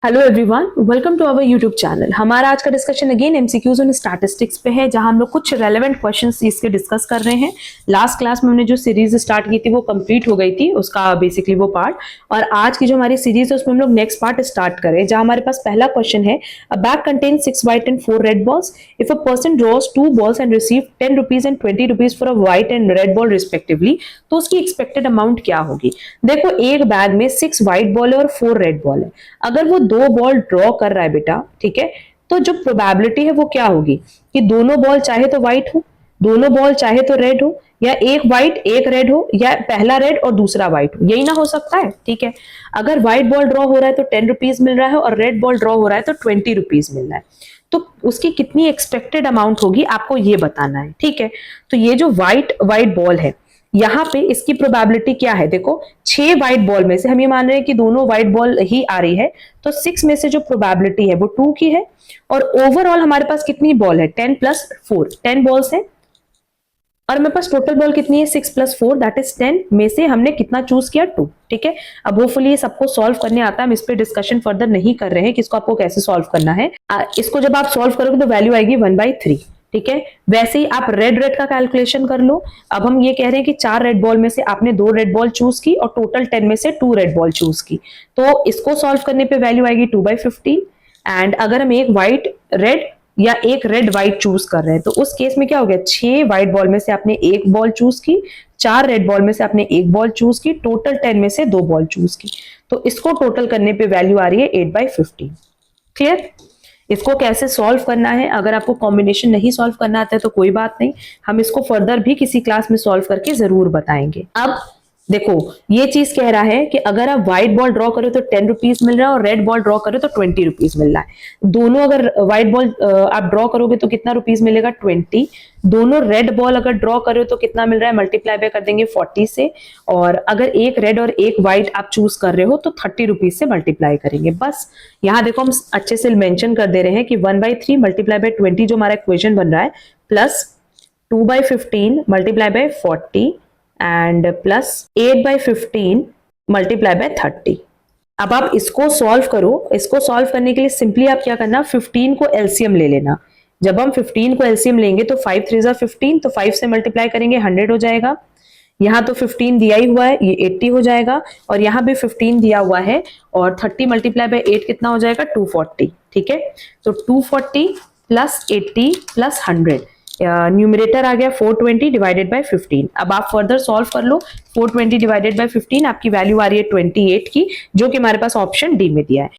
Hello everyone, welcome to our YouTube channel. हमारा आज का डिस्कशन अगेन एमसीक्यूज और स्टैटिस्टिक्स पे है, जहां हम लोग कुछ रेलेवेंट क्वेश्चंस इसके डिस्कस कर रहे हैं। लास्ट क्लास में हमने जो सीरीज स्टार्ट की थी वो कंप्लीट हो गई थी, उसका बेसिकली वो पार्ट। और आज की जो हमारी सीरीज है उसमें हम लोग नेक्स्ट पार्ट स्टार्ट करें, जहां हमारे पास पहला क्वेश्चन है, अ bag contains 6 white and 4 red balls. If a person draws 2 balls and receive 10 rupees and 20 rupees for a white and red ball respectively, तो उसकी एक्सपेक्टेड अमाउंट क्या होगी। देखो, एक बैग में 6 व्हाइट बॉल है और 4 रेड बॉल है। अगर वो 2 बॉल ड्रॉ कर रहा है बेटा, ठीक है, तो जो प्रोबेबिलिटी है वो क्या होगी कि दोनों बॉल चाहे तो व्हाइट हो, दोनों बॉल चाहे तो रेड हो, या एक व्हाइट एक रेड हो, या पहला रेड और दूसरा व्हाइट हो। यही ना हो सकता है, ठीक है। अगर व्हाइट बॉल ड्रॉ हो रहा है तो 10 रुपीज मिल रहा है और रेड बॉल ड्रॉ हो रहा है तो 20 रुपीज मिल रहा है, तो उसकी कितनी एक्सपेक्टेड अमाउंट होगी आपको ये बताना है, ठीक है। तो ये जो व्हाइट व्हाइट बॉल है, यहाँ पे इसकी प्रोबेबिलिटी क्या है, देखो 6 व्हाइट बॉल में से हम ये मान रहे हैं कि दोनों व्हाइट बॉल ही आ रही है, तो 6 में से जो प्रोबेबिलिटी है वो 2 की है। और ओवरऑल हमारे पास कितनी बॉल है, 10 प्लस 4, 10 बॉल्स है। और मेरे पास टोटल बॉल कितनी है, 6 प्लस 4 दैट इज 10, में से हमने कितना चूज किया, 2, ठीक है। अब होपफुली ये सबको सॉल्व करने आता है, हम इस पे डिस्कशन फर्दर नहीं कर रहे हैं कि इसको आपको कैसे सॉल्व करना है। इसको जब आप सॉल्व करोगे तो वैल्यू आएगी 1/3, ठीक है। वैसे ही आप रेड रेड का कैलकुलेशन कर लो। अब हम ये कह रहे हैं कि 4 रेड बॉल में से आपने 2 रेड बॉल चूज की और टोटल 10 में से 2 रेड बॉल चूज की, तो इसको सॉल्व करने पे वैल्यू आएगी 2/15। एंड अगर हम एक व्हाइट रेड या एक रेड व्हाइट चूज कर रहे हैं तो उस केस में क्या हो गया, 6 व्हाइट बॉल में से आपने एक बॉल चूज की, 4 रेड बॉल में से आपने एक बॉल चूज की, टोटल 10 में से 2 बॉल चूज की, तो इसको टोटल करने पे वैल्यू आ रही है 8/15। क्लियर। इसको कैसे सॉल्व करना है, अगर आपको कॉम्बिनेशन नहीं सॉल्व करना आता है तो कोई बात नहीं, हम इसको फर्दर भी किसी क्लास में सॉल्व करके जरूर बताएंगे। अब देखो, ये चीज कह रहा है कि अगर आप व्हाइट बॉल ड्रॉ करो तो 10 रुपीज मिल रहा है और रेड बॉल ड्रॉ करो तो 20 रुपीज मिल रहा है। दोनों अगर व्हाइट बॉल आप ड्रॉ करोगे तो कितना रुपीज मिलेगा, 20। दोनों रेड बॉल अगर ड्रॉ करो तो कितना मिल रहा है, मल्टीप्लाई बाय कर देंगे 40 से। और अगर एक रेड और एक व्हाइट आप चूज कर रहे हो तो 30 रुपीज से मल्टीप्लाई करेंगे। बस यहाँ देखो हम अच्छे से मेंशन कर दे रहे हैं कि 1/3 मल्टीप्लाई बाय 20 जो हमारा इक्वेशन बन रहा है, plus 2/15 multiply by 40 and plus 8/15 multiply by 30। अब आप इसको सॉल्व करो। इसको सॉल्व करने के लिए सिंपली आप क्या करना, 15 को एलसीएम ले लेना। जब हम 15 को एलसीएम लेंगे तो 5 3 जा 15, तो 5 से मल्टीप्लाई करेंगे 100 हो जाएगा। यहाँ तो 15 दिया ही हुआ है, ये 80 हो जाएगा। और यहाँ भी 15 दिया हुआ है और 30 मल्टीप्लाई बाय 8 कितना हो जाएगा, 240, ठीक है। तो 240 प्लस 80 प्लस 100, न्यूमरेटर आ गया 420 डिवाइडेड बाय 15। अब आप फर्दर सॉल्व कर लो। 420 डिवाइडेड बाय 15 आपकी वैल्यू आ रही है 28 की, जो कि हमारे पास ऑप्शन डी में दिया है।